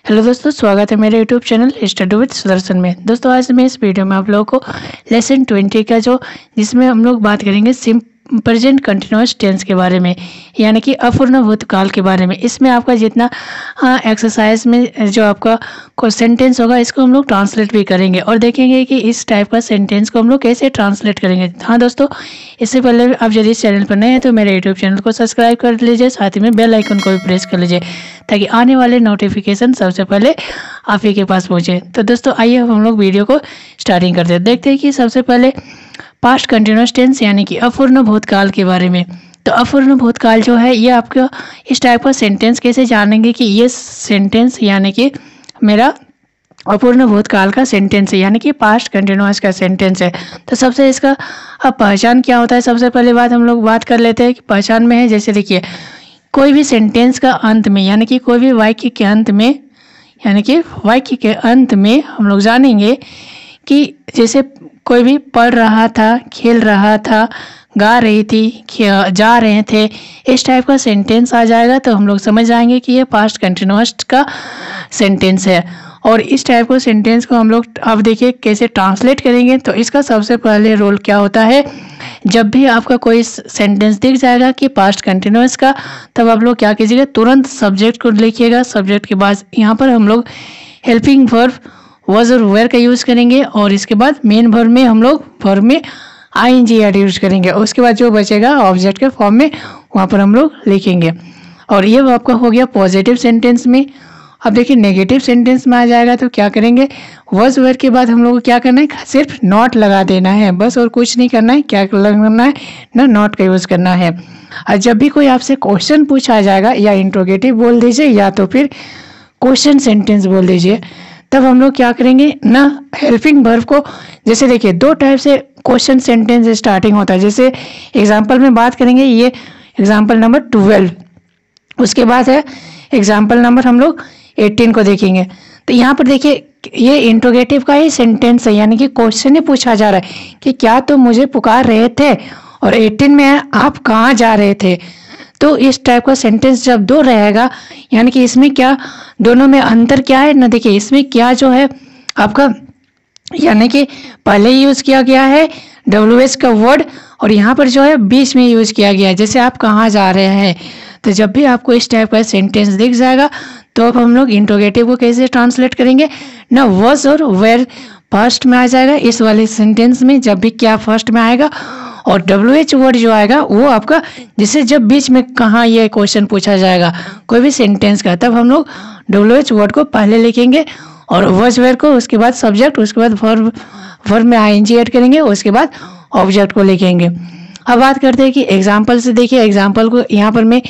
Hello दोस्तों, स्वागत है मेरे YouTube channel study with Sudarshan में। दोस्तों आज मैं इस वीडियो में आप लोगों को लेसन 20 का जिसमें हम लोग बात करेंगे प्रेजेंट कंटिन्यूअस टेंस के बारे में, यानी कि अपूर्ण भूतकाल के बारे में। इसमें आपका जितना एक्सरसाइज में जो आपका सेंटेंस होगा इसको हम लोग ट्रांसलेट भी करेंगे और देखेंगे कि इस टाइप का सेंटेंस को हम लोग कैसे ट्रांसलेट करेंगे। हाँ दोस्तों, इससे पहले आप यदि इस चैनल पर नए हैं तो मेरे यूट्यूब चैनल को सब्सक्राइब कर लीजिए, साथ ही में बेल आइकन को भी प्रेस कर लीजिए ताकि आने वाले नोटिफिकेशन सबसे पहले आप ही के पास पहुंचे। तो दोस्तों आइए हम लोग वीडियो को स्टार्टिंग करते हैं। देखते हैं कि सबसे पहले पास्ट कंटिन्यूअस टेंस यानी कि अपूर्ण भूतकाल के बारे में। तो अपूर्ण भूतकाल जो है ये आपका इस टाइप का सेंटेंस कैसे जानेंगे कि ये सेंटेंस यानी कि मेरा अपूर्ण भूतकाल का सेंटेंस है, यानी कि पास्ट कंटिन्यूअस का सेंटेंस है। तो सबसे इसका अब पहचान क्या होता है, सबसे पहले बात हम लोग बात कर लेते हैं कि पहचान में है। जैसे देखिए, कोई भी सेंटेंस का अंत में यानी कि कोई भी वाक्य के अंत में यानी कि वाक्य के अंत में हम लोग जानेंगे कि जैसे कोई भी पढ़ रहा था, खेल रहा था, गा रही थी, जा रहे थे, इस टाइप का सेंटेंस आ जाएगा तो हम लोग समझ जाएंगे कि ये पास्ट कंटिन्यूअस का सेंटेंस है। और इस टाइप का सेंटेंस को हम लोग अब देखिए कैसे ट्रांसलेट करेंगे। तो इसका सबसे पहले रोल क्या होता है, जब भी आपका कोई सेंटेंस दिख जाएगा कि पास्ट कंटिन्यूअस का, तब आप लोग क्या कीजिएगा, तुरंत सब्जेक्ट को लिखिएगा। सब्जेक्ट के बाद यहाँ पर हम लोग हेल्पिंग वर्ब वाज और वेयर का यूज़ करेंगे और इसके बाद मेन वर्ब में हम लोग वर्ब में आईएनजी ऐड यूज करेंगे। उसके बाद जो बचेगा ऑब्जेक्ट के फॉर्म में वहाँ पर हम लोग लिखेंगे। और ये आपका हो गया पॉजिटिव सेंटेंस में। अब देखिए नेगेटिव सेंटेंस में आ जाएगा तो क्या करेंगे, वाज वेयर के बाद हम लोग को क्या करना है, सिर्फ नॉट लगा देना है बस, और कुछ नहीं करना है। क्या करना है ना, नॉट का यूज़ करना है। और जब भी कोई आपसे क्वेश्चन पूछा जाएगा या इंट्रोगेटिव बोल दीजिए या तो फिर क्वेश्चन सेंटेंस बोल दीजिए, तब हम लोग क्या करेंगे ना, हेल्पिंग वर्ब को, जैसे देखिए दो टाइप से क्वेश्चन सेंटेंस स्टार्टिंग होता है। जैसे एग्जाम्पल में बात करेंगे, ये एग्जाम्पल नंबर 12, उसके बाद है एग्जाम्पल नंबर हम लोग 18 को देखेंगे। तो यहाँ पर देखिए ये इंट्रोगेटिव का ही सेंटेंस है, यानी कि क्वेश्चन ही पूछा जा रहा है कि क्या तुम मुझे पुकार रहे थे, और 18 में है आप कहाँ जा रहे थे। तो इस टाइप का सेंटेंस जब दो रहेगा, यानी कि इसमें क्या दोनों में अंतर क्या है ना, देखिए इसमें क्या जो है आपका, यानी कि पहले यूज किया गया है WH का वर्ड और यहाँ पर जो है बीच में यूज किया गया है, जैसे आप कहाँ जा रहे हैं। तो जब भी आपको इस टाइप का सेंटेंस दिख जाएगा तो अब हम लोग इंट्रोगेटिव को कैसे ट्रांसलेट करेंगे ना, वाज और वेयर फर्स्ट में आ जाएगा इस वाले सेंटेंस में। जब भी क्या फर्स्ट में आएगा और WH वर्ड जो आएगा वो आपका, जैसे जब बीच में कहाँ ये क्वेश्चन पूछा जाएगा कोई भी सेंटेंस का, तब हम लोग WH वर्ड को पहले लिखेंगे और वाज वेयर को, उसके बाद सब्जेक्ट, उसके बाद वर्ब में आईएनजी ऐड करेंगे, उसके बाद ऑब्जेक्ट को लिखेंगे। अब बात करते हैं कि एग्जाम्पल से। देखिए एग्जाम्पल को यहाँ पर मैं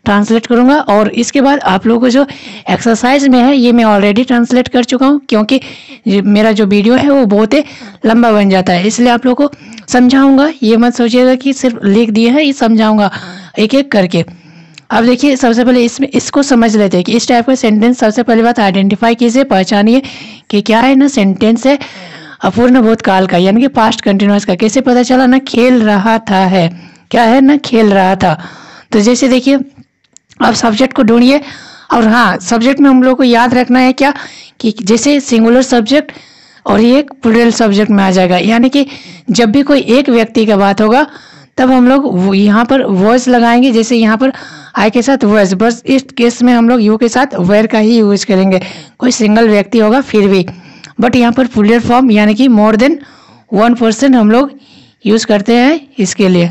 ट्रांसलेट करूँगा और इसके बाद आप लोगों को जो एक्सरसाइज में है ये मैं ऑलरेडी ट्रांसलेट कर चुका हूँ, क्योंकि मेरा जो वीडियो है वो बहुत ही लंबा बन जाता है, इसलिए आप लोगों को समझाऊंगा। ये मत सोचिएगा कि सिर्फ लिख दिए है, ये समझाऊंगा एक एक करके। अब देखिए सबसे पहले इसको समझ लेते हैं कि इस टाइप का सेंटेंस, सबसे पहली बात आइडेंटिफाई कीजिए, पहचानिए कि क्या है ना, सेंटेंस है अपूर्ण भूतकाल का यानी कि पास्ट कंटिन्यूअस का। कैसे पता चला ना, खेल रहा था है, क्या है ना, खेल रहा था। तो जैसे देखिए अब सब्जेक्ट को ढूंढिए, और हाँ सब्जेक्ट में हम लोग को याद रखना है क्या कि जैसे सिंगुलर सब्जेक्ट और ये एक प्लूरल सब्जेक्ट में आ जाएगा, यानी कि जब भी कोई एक व्यक्ति का बात होगा तब हम लोग यहाँ पर वॉइस लगाएंगे। जैसे यहाँ पर आई के साथ वॉइस, बस इस केस में हम लोग यू के साथ वेयर का ही यूज करेंगे। कोई सिंगल व्यक्ति होगा फिर भी, बट यहाँ पर प्लूरल फॉर्म यानी कि मोर देन 1 पर्सन हम लोग यूज करते हैं। इसके लिए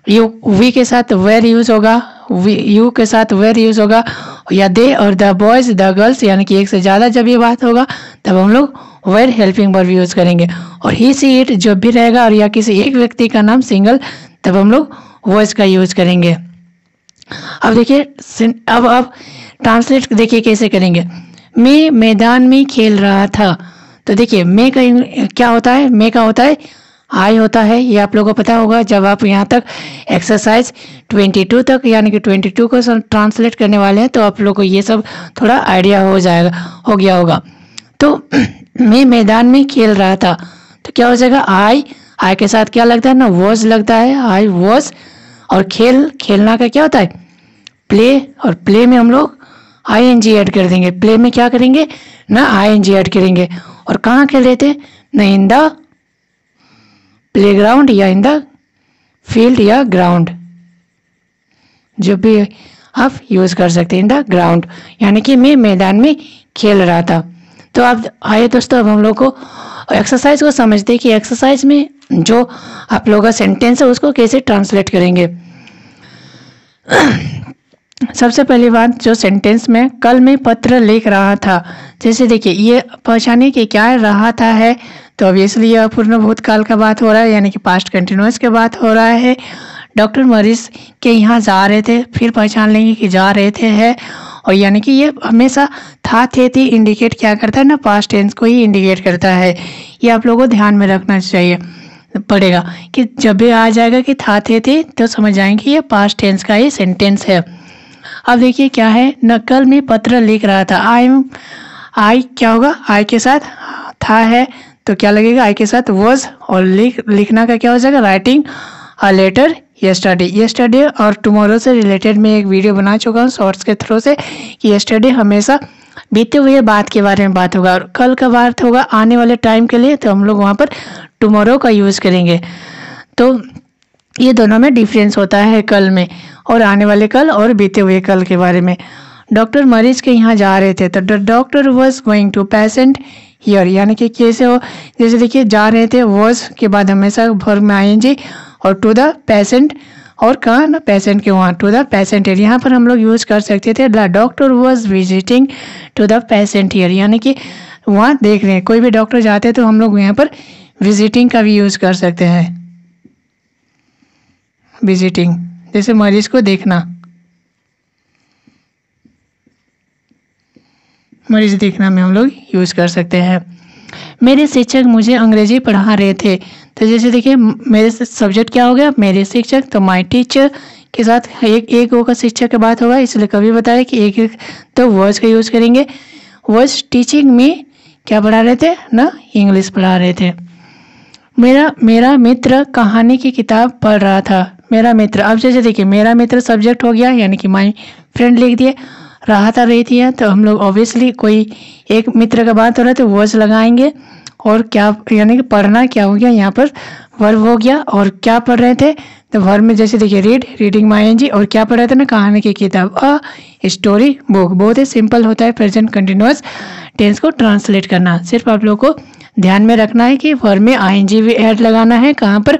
वी के साथ वेयर यूज होगा, यू के साथ वेयर यूज होगा, या दे और द बॉयज द गर्ल्स, यानी कि एक से ज़्यादा जब ये बात होगा तब हम लोग वेयर हेल्पिंग वर्ब यूज करेंगे। और ही सी इट जब भी रहेगा और या किसी एक व्यक्ति का नाम सिंगल, तब हम लोग वॉइस का यूज करेंगे। अब देखिए अब ट्रांसलेट देखिए कैसे करेंगे। मैं मैदान में खेल रहा था। तो देखिए मैं का क्या होता है, मैं का होता है आई होता है, ये आप लोगों को पता होगा। जब आप यहाँ तक एक्सरसाइज 22 तक यानी कि 22 को ट्रांसलेट करने वाले हैं तो आप लोगों को ये सब थोड़ा आइडिया हो गया होगा। तो मैं मैदान में खेल रहा था, तो क्या हो जाएगा, आई के साथ क्या लगता है ना, वॉज लगता है, आई वॉज। और खेलना का क्या होता है, प्ले, और प्ले में हम लोग आईएनजी ऐड कर देंगे। प्ले में क्या करेंगे ना, आईएनजी ऐड करेंगे। और कहाँ खेल रहे थे ना, इन द प्लेग्राउंड या इन द फील्ड या ग्राउंड, जो भी आप यूज कर सकते हैं, इन द ग्राउंड, यानी कि मैं मैदान में खेल रहा था। तो अब आइए दोस्तों, अब हम लोग को एक्सरसाइज को समझते हैं कि एक्सरसाइज में जो आप लोगों का सेंटेंस है उसको कैसे ट्रांसलेट करेंगे। सबसे पहली बात, जो सेंटेंस में कल मैं पत्र लिख रहा था, जैसे देखिए ये पहचाने कि क्या रहा था है, तो ऑब्वियसली यह पूर्ण भूतकाल का बात हो रहा है, यानी कि पास्ट कंटिन्यूअस के बात हो रहा है। डॉक्टर मरीज के यहाँ जा रहे थे, फिर पहचान लेंगे कि जा रहे थे है, और यानी कि ये हमेशा था थे थी इंडिकेट क्या करता है ना, पास्ट टेंस को ही इंडिकेट करता है। ये आप लोगों को ध्यान में रखना चाहिए पड़ेगा कि जब भी आ जाएगा कि था थे थे, तो समझ जाएंगे कि ये पास्ट टेंस का ही सेंटेंस है। अब देखिए क्या है न, कल मैं पत्र लिख रहा था। आई क्या होगा, आई के साथ था है तो क्या लगेगा, आई के साथ वॉज, और लिखना का क्या हो जाएगा, writing a letter yesterday. Yesterday और टुमारो से रिलेटेड मैं एक वीडियो बना चुका हूँ शॉर्ट्स के थ्रू से, कि यस्टरडे हमेशा बीते हुए बात के बारे में बात होगा, और कल का बात होगा आने वाले टाइम के लिए, तो हम लोग वहाँ पर टुमारो का यूज़ करेंगे। तो ये दोनों में डिफरेंस होता है, कल में और आने वाले कल और बीते हुए कल के बारे में। डॉक्टर मरीज के यहाँ जा रहे थे, तो the doctor was going to patient here, यानी कि कैसे हो, जैसे देखिए जा रहे थे, वॉज के बाद हमेशा वर्ब में आईएनजी, और टू द पेशेंट, और कहाँ ना, पेशेंट के वहाँ, टू द पेशेंट हियर। यहाँ पर हम लोग यूज़ कर सकते थे the doctor was visiting to the patient here, यानी कि वहाँ देख रहे हैं, कोई भी डॉक्टर जाते हैं तो हम लोग यहाँ पर विजिटिंग का भी यूज़ कर सकते हैं। विजिटिंग जैसे मरीज को देखना, मरीज देखना में हम लोग यूज़ कर सकते हैं। मेरे शिक्षक मुझे अंग्रेजी पढ़ा रहे थे, तो जैसे देखिए मेरे सब्जेक्ट क्या हो गया, मेरे शिक्षक, तो माय टीचर के साथ एक होगा शिक्षक की बात होगा, इसलिए कभी बताया कि एक तो वर्ड्स का यूज़ करेंगे। वर्ड्स टीचिंग में क्या पढ़ा रहे थे ना, इंग्लिश पढ़ा रहे थे। मेरा मित्र कहानी की किताब पढ़ रहा था। मेरा मित्र, अब जैसे देखिए मेरा मित्र सब्जेक्ट हो गया, यानी कि माय फ्रेंड लिख दिए, रहा था रही थी, तो हम लोग ऑब्वियसली कोई एक मित्र का बात हो रहा है तो वर्ड्स लगाएंगे, और क्या यानी कि पढ़ना क्या हो गया, यहाँ पर वर्ब हो गया, और क्या पढ़ रहे थे, तो वर्ब में जैसे देखिए रीडिंग में आईएनजी, और क्या पढ़ रहे थे ना, कहानी की किताब, अ स्टोरी बुक। बहुत ही सिंपल होता है प्रेजेंट कंटिन्यूअस टेंस को ट्रांसलेट करना। सिर्फ आप लोगों को ध्यान में रखना है कि वर्ब में आईएनजी भी ऐड लगाना है, कहाँ पर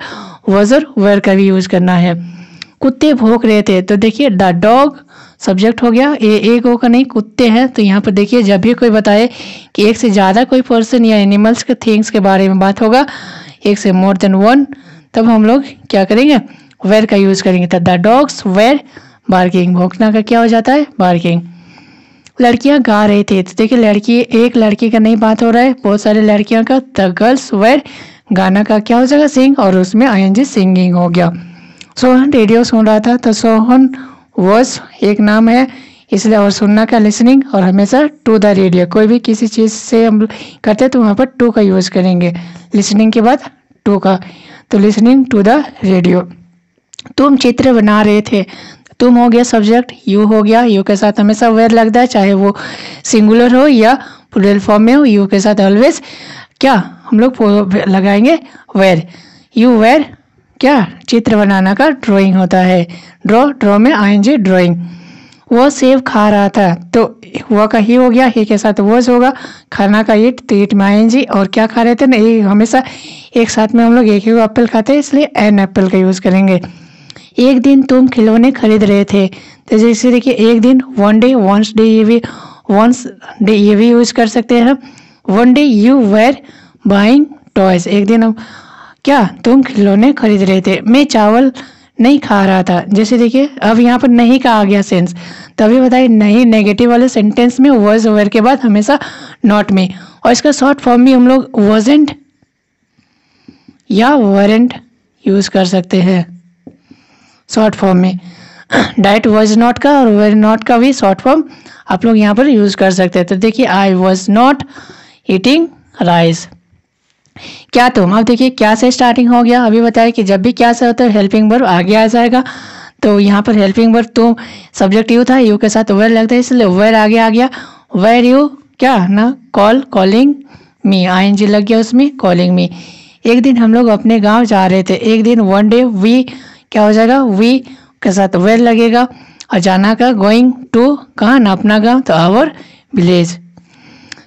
वॉज और वेयर का भी यूज़ करना है। कुत्ते भौंक रहे थे, तो देखिए द डॉग सब्जेक्ट हो गया, एक हो का नहीं, कुत्ते हैं, तो यहाँ पर देखिए जब भी कोई बताए कि एक से ज़्यादा कोई पर्सन या एनिमल्स के थिंग्स के बारे में बात होगा, एक से मोर देन वन, तब हम लोग क्या करेंगे, वेयर का यूज़ करेंगे। तो द डॉग्स वेयर बार्किंग, भौंकना का क्या हो जाता है, बार्किंग। लड़कियां गा रहे थे, तो देखिए एक लड़की का नहीं बात हो रहा है, बहुत सारी लड़कियों का। द गर्ल्स वेयर, गाना का क्या हो जाएगा, सिंग, और उसमें आईएनजी सिंगिंग हो गया। सोहन रेडियो सुन रहा था, तो सोहन वॉज एक नाम है इसलिए, और सुनना का लिसनिंग, और हमेशा टू द रेडियो, कोई भी किसी चीज़ से हम करते हैं तो वहाँ पर टू का यूज़ करेंगे, लिसनिंग के बाद टू का, तो लिसनिंग टू द रेडियो। तुम चित्र बना रहे थे, तुम हो गया सब्जेक्ट, यू हो गया, यू के साथ हमेशा वेयर लगता है, चाहे वो सिंगुलर हो या प्लूरल फॉर्म में हो, यू के साथ ऑलवेज क्या हम लोग लगाएंगे, वेयर। यू वेयर क्या, चित्र बनाना का ड्राइंग होता है, ड्रॉ में आईएनजी ड्राइंग। वो सेब खा रहा था, तो वो का ही हो गया, ही के साथ वॉज होगा, खाना का ईट, तो ईट में आईएनजी, और क्या खा रहे थे ना, ये हमेशा एक साथ में हम लोग एक ही एप्पल खाते हैं, इसलिए एन एप्पल का यूज़ करेंगे। एक दिन तुम खिलौने खरीद रहे थे, तो जैसे देखिए एक दिन, वन डे, वंस डे, ये भी यूज़ कर सकते हैं। One day you were buying toys, एक दिन हम क्या, तुम खिलौने खरीद रहे थे। मैं चावल नहीं खा रहा था, जैसे देखिए अब यहाँ पर नहीं का आ गया सेंस, तभी बताइए नहीं, नेगेटिव वाले सेंटेंस में वॉज वेयर के बाद हमेशा नॉट में, और इसका शॉर्ट फॉर्म भी हम लोग वॉजेंट या वरेंट यूज़ कर सकते हैं शॉर्ट फॉर्म में। डाइट वॉज नॉट का और वेर नॉट का भी शॉर्ट फॉर्म आप लोग यहाँ पर यूज़ कर सकते हैं। तो देखिए I was not eating rice. क्या तुम, अब देखिए क्या से स्टार्टिंग हो गया, अभी बताया कि जब भी क्या से होता है हेल्पिंग वर्ब आगे आ जाएगा, तो यहाँ पर हेल्पिंग वर्ब तुम, सब्जेक्ट यू था, यू के साथ वेयर लगता है इसलिए वेयर आगे आ गया। वेयर यू क्या ना कॉल, कॉलिंग मी, आईएनजी लग गया उसमें, कॉलिंग मी। एक दिन हम लोग अपने गांव जा रहे थे। एक दिन वन डे वी क्या हो जाएगा, वी के साथ वेयर लगेगा। और जाना का गोइंग टू कहाँ ना अपना गांव, तो आवर विलेज।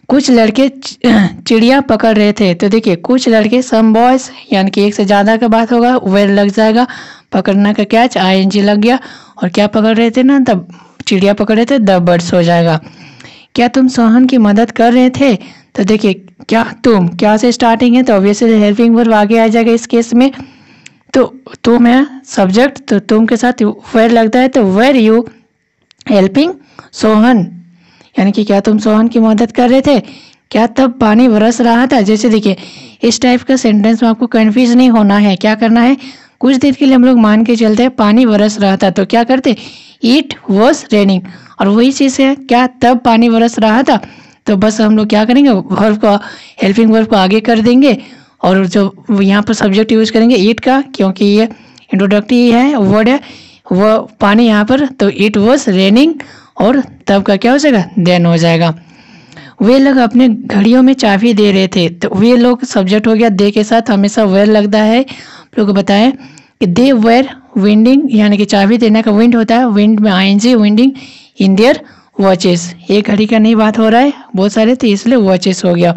कुछ लड़के चिड़िया पकड़ रहे थे। तो देखिए कुछ लड़के सम बॉयज यानी कि एक से ज़्यादा का बात होगा, वेयर लग जाएगा। पकड़ना का कैच आईएनजी लग गया। और क्या पकड़ रहे थे ना, तब चिड़िया पकड़ रहे थे, द बर्ड्स हो जाएगा। क्या तुम सोहन की मदद कर रहे थे। तो देखिए क्या तुम, क्या से स्टार्टिंग है तो ऑब्वियसली हेल्पिंग वर्ब आगे आ जाएगा इस केस में। तो तुम है सब्जेक्ट, तो तुम के साथ वेयर लगता है तो वेयर यू हेल्पिंग सोहन, यानी कि क्या तुम सोहन की मदद कर रहे थे। क्या तब पानी बरस रहा था। जैसे देखिए इस टाइप का सेंटेंस में आपको कंफ्यूज नहीं होना है। क्या करना है, कुछ देर के लिए हम लोग मान के चलते हैं पानी बरस रहा था, तो क्या करते, इट वॉज रेनिंग। और वही चीज़ है, क्या तब पानी बरस रहा था, तो बस हम लोग क्या करेंगे, वर्ब को, हेल्पिंग वर्ब को आगे कर देंगे। और जो यहाँ पर सब्जेक्ट यूज करेंगे इट का, क्योंकि ये इंट्रोडक्टिव है वर्ड है, वो पानी यहाँ पर, तो इट वॉज रेनिंग। और तब का क्या हो जाएगा, देन हो जाएगा। वे लोग अपने घड़ियों में चाबी दे रहे थे। तो वे लोग सब्जेक्ट हो गया, दे के साथ हमेशा वेयर लगता है। लोग बताएं कि दे वेयर विंडिंग, यानी कि चाबी देने का विंड होता है, विंड में I N G, winding in their watches. एक घड़ी का नहीं बात हो रहा है, बहुत सारे थे इसलिए वॉचेस हो गया।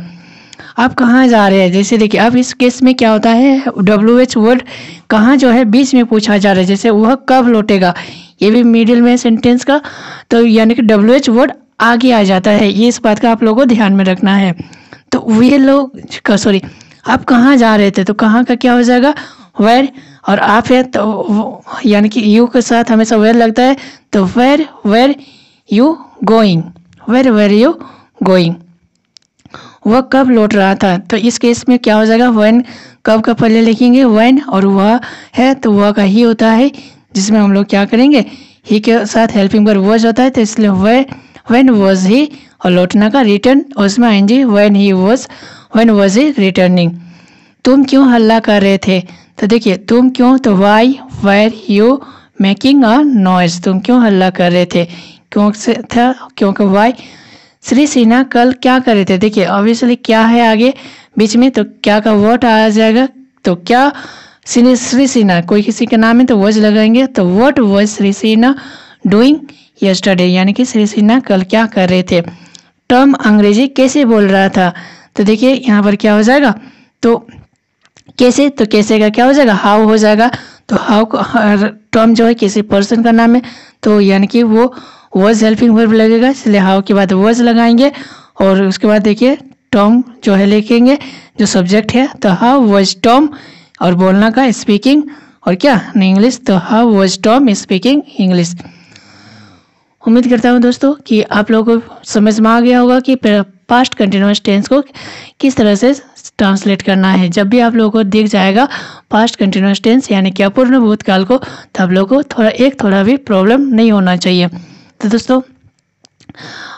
आप कहाँ जा रहे हैं, जैसे देखिए अब इस केस में क्या होता है, WH वर्ड कहाँ जो है बीच में पूछा जा रहा है। जैसे वह कब लौटेगा, ये भी मिडिल में सेंटेंस का, तो यानी कि WH वर्ड आगे आ जाता है। ये इस बात का आप लोगों को ध्यान में रखना है। तो वे लोग सॉरी, आप कहाँ जा रहे थे, तो कहाँ का क्या हो जाएगा, वेयर। और आप है तो यानी कि यू के साथ हमेशा वेयर लगता है, तो where you going, where you going. वह कब लौट रहा था, तो इस केस में क्या हो जाएगा, व्हेन, कब का पहले लिखेंगे व्हेन, और वह है तो वह का ही होता है, जिसमें हम लोग क्या करेंगे, ही के साथ हेल्पिंग वर्ब वॉज होता है, तो इसलिए व्हेन वॉज ही, और लौटना का रिटर्न, और उसमें आएंगे व्हेन वॉज ही रिटर्निंग। तुम क्यों हल्ला कर रहे थे, तो देखिए तुम क्यों, तो why were you making a noise, तुम क्यों हल्ला कर रहे थे, क्यों से था, क्योंकि वाई। श्री सिन्हा कल क्या कर रहे थे, देखिए ऑब्वियसली क्या है आगे बीच में, तो क्या का व्हाट आ जाएगा। तो क्या श्री सिन्हा, कोई किसी का नाम है तो वॉज लगाएंगे, तो what was Shri Sinha doing yesterday, यानी कि श्री सिन्हा कल क्या कर रहे थे। टॉम अंग्रेजी कैसे बोल रहा था, तो देखिए यहाँ पर क्या हो जाएगा, तो कैसे, तो कैसे का क्या हो जाएगा, हाउ हो जाएगा। तो हाउ को, टॉम जो है किसी पर्सन का नाम है, तो यानी कि वो वॉज हेल्पिंग वर्ब लगेगा, इसलिए हाउ के बाद वॉज लगाएंगे। और उसके बाद देखिए टॉम जो है लिखेंगे, जो सब्जेक्ट है, तो हाउ वॉज टॉम, और बोलना का स्पीकिंग, और क्या इंग्लिश, तो how was Tom speaking English. उम्मीद करता हूँ दोस्तों कि आप लोगों को समझ में आ गया होगा कि पास्ट कंटिन्यूअस टेंस को किस तरह से ट्रांसलेट करना है। जब भी आप लोगों को दिख जाएगा पास्ट कंटिन्यूअस टेंस यानी कि अपूर्ण भूतकाल को, तो आप लोगों को थोड़ा भी प्रॉब्लम नहीं होना चाहिए। तो दोस्तों,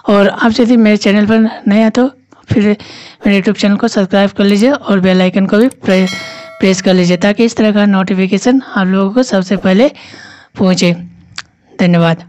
और आप यदि मेरे चैनल पर नए हैं तो फिर मेरे यूट्यूब चैनल को सब्सक्राइब कर लीजिए और बेल आइकन को भी प्रेस कर लीजिए, ताकि इस तरह का नोटिफिकेशन आप लोगों को सबसे पहले पहुँचे। धन्यवाद।